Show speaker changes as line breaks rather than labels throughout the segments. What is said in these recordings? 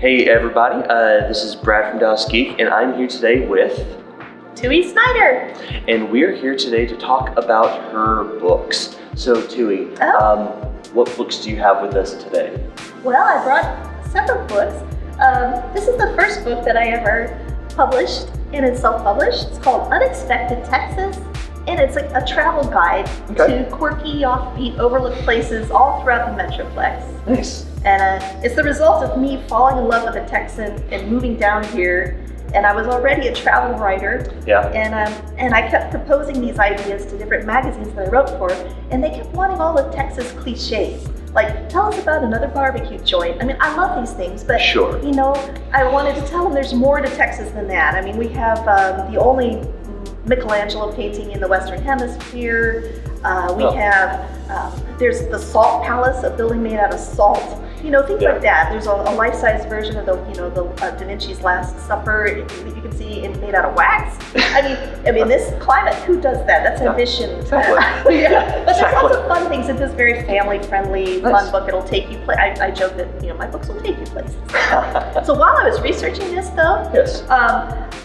Hey everybody, this is Brad from Dallas Geek, and I'm here today with
Tui Snider.
And we're here today to talk about her books. So Tui, what books do you have with us today?
Well, I brought several books. This is the first book that I ever published, and it's self-published. It's called Untitled Texas, and it's like a travel guide to quirky, offbeat, overlooked places all throughout the Metroplex.
Nice.
And it's the result of me falling in love with a Texan and moving down here. And I was already a travel writer.
Yeah.
And I kept proposing these ideas to different magazines that I wrote for, and they kept wanting all the Texas cliches. Like, tell us about another barbecue joint. I mean, I love these things, but you know, I wanted to tell them there's more to Texas than that. I mean, we have the only Michelangelo painting in the Western Hemisphere. We have, there's the Salt Palace, a building made out of salt. You know, things like that. There's a life-size version of the Da Vinci's Last Supper. You can see it made out of wax. I mean, this climate, who does that? That's ambition.
Exactly.
But there's lots of fun things. It's just very family-friendly, fun book. It'll take you. I joke that my books will take you places. So while I was researching this, though,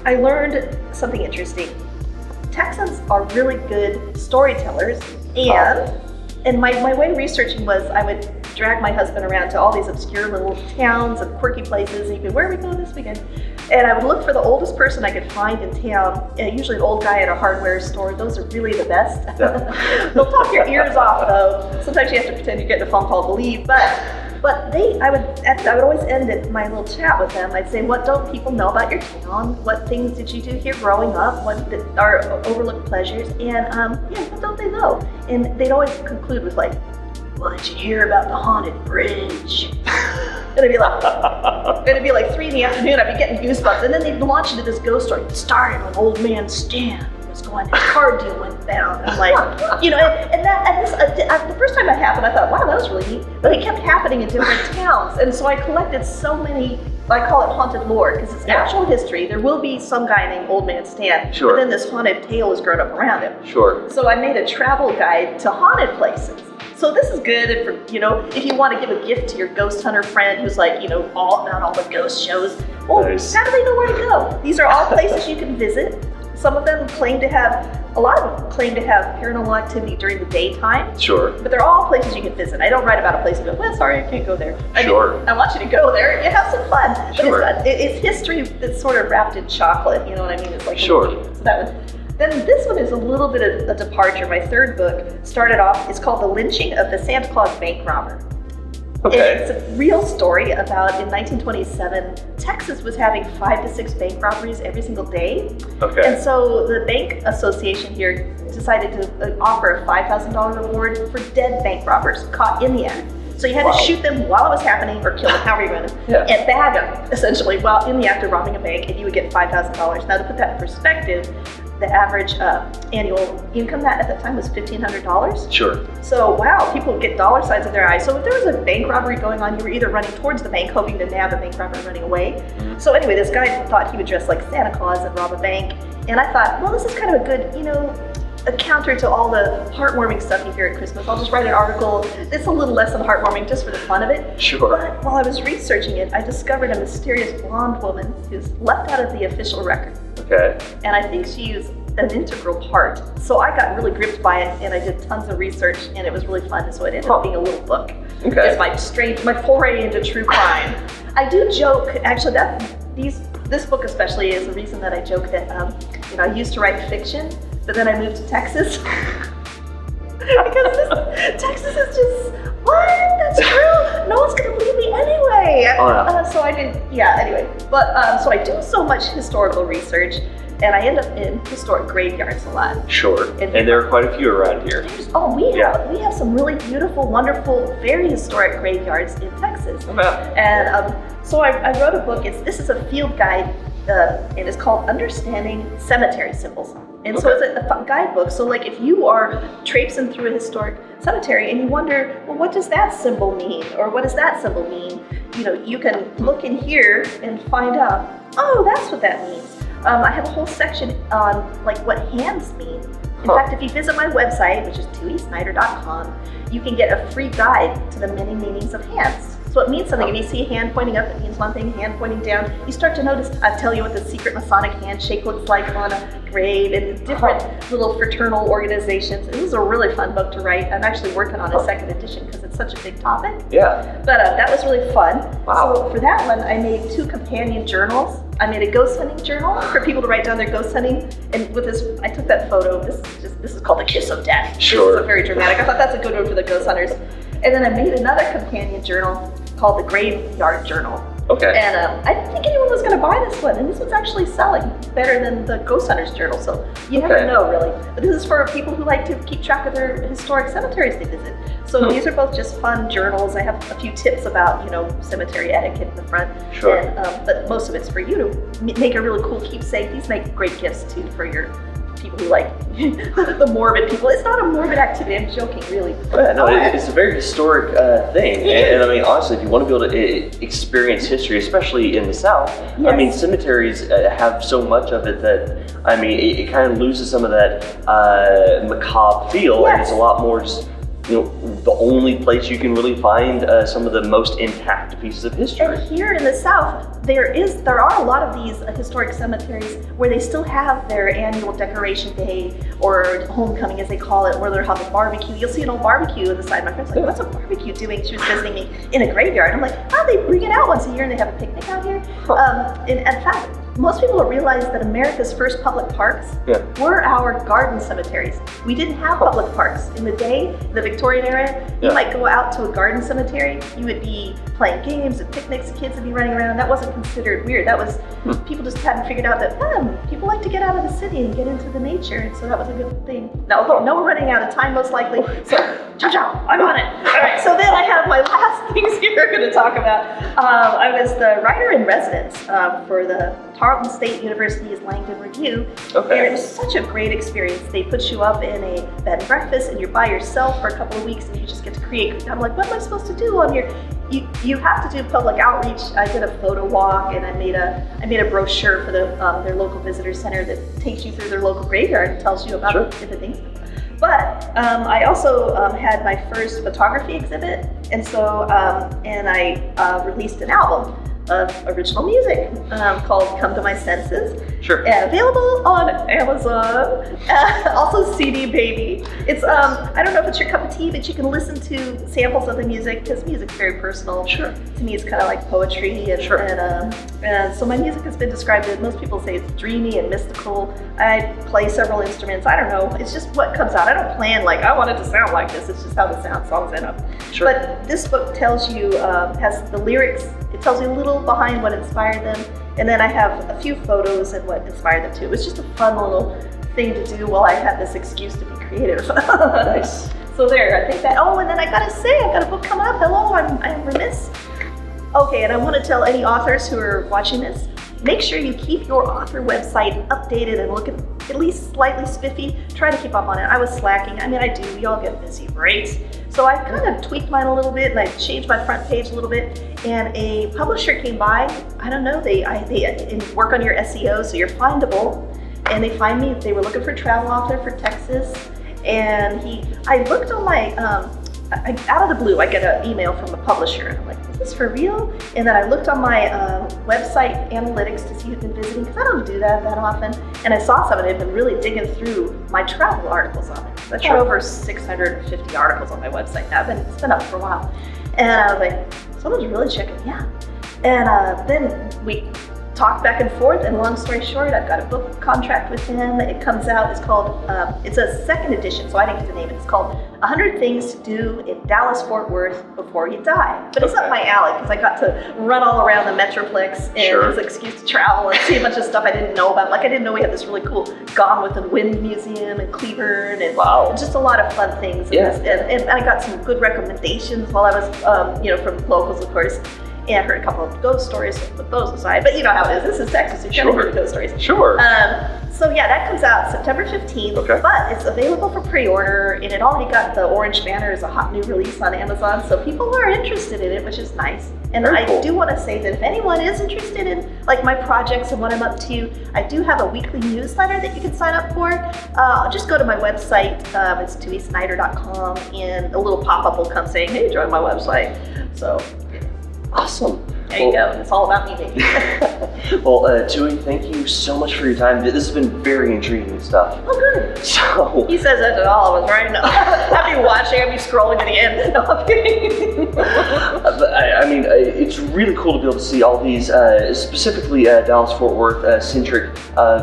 I learned something interesting. Texans are really good storytellers, and my way of researching was I would drag my husband around to all these obscure little towns and quirky places, and he'd be, where are we going this weekend? And I would look for the oldest person I could find in town, usually an old guy at a hardware store. Those are really the best. They'll talk your ears off, though. Sometimes you have to pretend you're getting a phone call to leave, but I would always end my little chat with them. I'd say, what don't people know about your town? What things did you do here growing up? What are overlooked pleasures? And what don't they know? And they'd always conclude with like, well, did you hear about the haunted bridge? And it'd be like 3 in the afternoon. I'd be getting goosebumps. And then they'd launch into this ghost story. It started when old man Stan was going, his car deal went down. And like, the first time that happened, I thought, wow, that was really neat. But it kept happening in different towns. And so I collected so many, I call it haunted lore, because it's actual history. There will be some guy named Old Man Stan, but then this haunted tale is grown up around him. Sure. So I made a travel guide to haunted places. So this is good for, if you want to give a gift to your ghost hunter friend who's like, all about all the ghost shows. Well, how do they know where to go? These are all places you can visit. Some of them a lot of them claim to have paranormal activity during the daytime. Sure. But they're all places you can visit. I don't write about a place and go, well, sorry, I can't go there. I want you to go there and have some fun. Sure. But it's history that's sort of wrapped in chocolate, you know what I mean? It's like so that one. Then this one is a little bit of a departure. My third book started off, it's called The Lynching of the Santa Claus Bank Robber. Okay. It's a real story about, in 1927, Texas was having 5 to 6 bank robberies every single day. Okay. And so the bank association here decided to offer a $5,000 reward for dead bank robbers caught in the act. So you had to shoot them while it was happening, or kill them, however you want to, and bag them, essentially, while in the act of robbing a bank, and you would get $5,000. Now, to put that in perspective, the average annual income at that time was $1,500. Sure. So, wow, people would get dollar signs in their eyes. So if there was a bank robbery going on, you were either running towards the bank, hoping to nab a bank robber running away. Mm-hmm. So anyway, this guy thought he would dress like Santa Claus and rob a bank. And I thought, well, this is kind of a good, a counter to all the heartwarming stuff you hear at Christmas. I'll just write an article that's a little less than heartwarming, just for the fun of it. Sure. But while I was researching it, I discovered a mysterious blonde woman who's left out of the official record. Okay. And I think she is an integral part. So I got really gripped by it, and I did tons of research, and it was really fun. So it ended up being a little book. Okay. It's my foray into true crime. I do joke, actually, this book especially is the reason that I joke that I used to write fiction, but then I moved to Texas. Because Texas is just, what? That's true? No one's gonna believe me anyway. So I didn't, anyway. But, so I do so much historical research, and I end up in historic graveyards a lot. Sure, and there are quite a few around here. We have some really beautiful, wonderful, very historic graveyards in Texas. And so I wrote a book, this is a field guide, and it's called Understanding Cemetery Symbols. And so it's a guidebook. So like if you are traipsing through a historic cemetery and you wonder, well, what does that symbol mean? Or what does that symbol mean? You can look in here and find out, oh, that's what that means. I have a whole section on like what hands mean. In fact, if you visit my website, which is tuisnider.com, you can get a free guide to the many meanings of hands. So it means something. If you see a hand pointing up, it means one thing. Hand pointing down, you start to notice. I tell you what the secret Masonic handshake looks like on a grave, and different little fraternal organizations. It was a really fun book to write. I'm actually working on a second edition because it's such a big topic.
Yeah.
But that was really fun.
Wow.
So for that one, I made 2 companion journals. I made a ghost hunting journal for people to write down their ghost hunting. And with this, I took that photo. This is called the kiss of death.
Sure.
This is very dramatic. I thought that's a good one for the ghost hunters. And then I made another companion journal called the Graveyard Journal.
Okay.
And I didn't think anyone was going to buy this one, and this one's actually selling better than the Ghost Hunters Journal, so you never know, really. But this is for people who like to keep track of their historic cemeteries they visit. So these are both just fun journals. I have a few tips about, cemetery etiquette in the front.
Sure.
And, but most of it's for you to make a really cool keepsake. These make great gifts, too, for your people who like the morbid people. It's not a morbid activity, I'm joking, really.
Yeah, no, it's a very historic thing. And I mean, honestly, if you want to be able to experience history, especially in the South,
yes.
I mean, cemeteries have so much of it that, I mean, it kind of loses some of that macabre feel,
yes.
and it's a lot more just, the only place you can really find some of the most intact pieces of history.
And here in the South, there are a lot of these historic cemeteries where they still have their annual decoration day, or homecoming as they call it, where they'll have a barbecue. You'll see an old barbecue on the side. My friend's like, what's a barbecue doing? She was visiting me in a graveyard. I'm like, they bring it out once a year and they have a picnic out here. And in fact, most people don't realize that America's first public parks were our garden cemeteries. We didn't have public parks. In the day, the Victorian era, you might go out to a garden cemetery, you would be playing games and picnics, kids would be running around. That wasn't considered weird. That was, people just hadn't figured out that people like to get out of the city and get into the nature, and so that was a good thing. No, we're running out of time most likely, so ciao, I'm on it. All right, so then I have my last things here I'm going to talk about. I was the writer in residence for the Tarleton State University's Langdon Review, and it was such a great experience. They put you up in a bed and breakfast, and you're by yourself for a couple of weeks, and you just get to create. I'm like, what am I supposed to do? You have to do public outreach. I did a photo walk, and I made a brochure for their local visitor center that takes you through their local graveyard and tells you about different things. But I also had my first photography exhibit, and so and I released an album of original music called "Come to My Senses."
Sure.
Available on Amazon. Also CD Baby. It's I don't know if it's your cup of tea, but you can listen to samples of the music because music's very personal. Sure. To me, it's kind of like poetry, and so my music has been described as, most people say it's dreamy and mystical. I play several instruments. I don't know. It's just what comes out. I don't plan like I want it to sound like this. It's just how the songs end up. Sure. But this book tells you has the lyrics. It tells you a little behind what inspired them, and then I have a few photos and what inspired them too. It was just a fun little thing to do while I had this excuse to be creative.
Nice.
So there, I think that. Oh, and then I gotta say, I've got a book coming up. Hello, I'm remiss. Okay, and I want to tell any authors who are watching this, make sure you keep your author website updated and look at least slightly spiffy. Try to keep up on it. I was slacking. I mean, I do. We all get busy, right? So I kind of tweaked mine a little bit, and I changed my front page a little bit. And a publisher came by. I don't know. They work on your SEO, so you're findable. And they find me. They were looking for a travel author for Texas. And I looked on my out of the blue, I get an email from the publisher, and I'm like, is this for real? And then I looked on my website analytics to see who'd been visiting, because I don't do that often. And I saw someone had been really digging through my travel articles on it. So I've got over 650 articles on my website now. It's been up for a while. And I was like, someone's really checking me out. And then we talked back and forth, and long story short, I've got a book contract with him. It comes out, it's called, it's a second edition, so I didn't get to name it. It's called 100 Things to Do in Dallas-Fort Worth Before You Die. But it's up my alley, because I got to run all around the Metroplex, and it was an excuse to travel and see a bunch of stuff I didn't know about. Like, I didn't know we had this really cool Gone with the Wind Museum in Cleburne, and just a lot of fun things. Yeah. And I got some good recommendations while I was, from locals, of course. And I heard a couple of ghost stories, put those aside. But you know how it is. This is Texas. You're going to hear ghost stories.
Sure.
So yeah, that comes out September 15th. Okay. But it's available for pre-order, and it already got the orange banner as a hot new release on Amazon. So people are interested in it, which is nice. And Very cool. I do want to say that if anyone is interested in like my projects and what I'm up to, I do have a weekly newsletter that you can sign up for. Just go to my website. It's tuisnider.com, and a little pop-up will come saying, hey, join my website. So
Awesome.
There you go. It's all about me, baby.
Well, Tui, thank you so much for your time. This has been very intriguing stuff.
Oh, good.
So
he says that to all of us, right? No. I'd be watching, I'd be scrolling to the end. No, I'm kidding.
I mean, it's really cool to be able to see all these, specifically Dallas-Fort Worth centric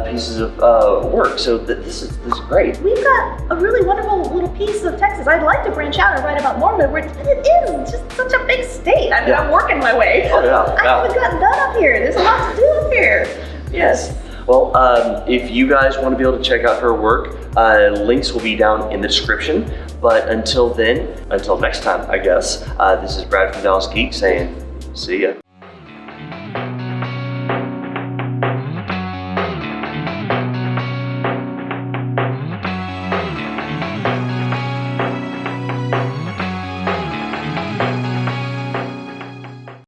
pieces of work. So this is great.
We've got a really wonderful little piece of Texas. I'd like to branch out and write about more, but it is just such a big state. I mean, I'm working my way.
Oh, yeah.
I haven't gotten done up here. There's a lot to do up here.
Yes. Well, if you guys want to be able to check out her work, links will be down in the description. But until next time, I guess, this is Brad from Dallas Geek saying, see ya.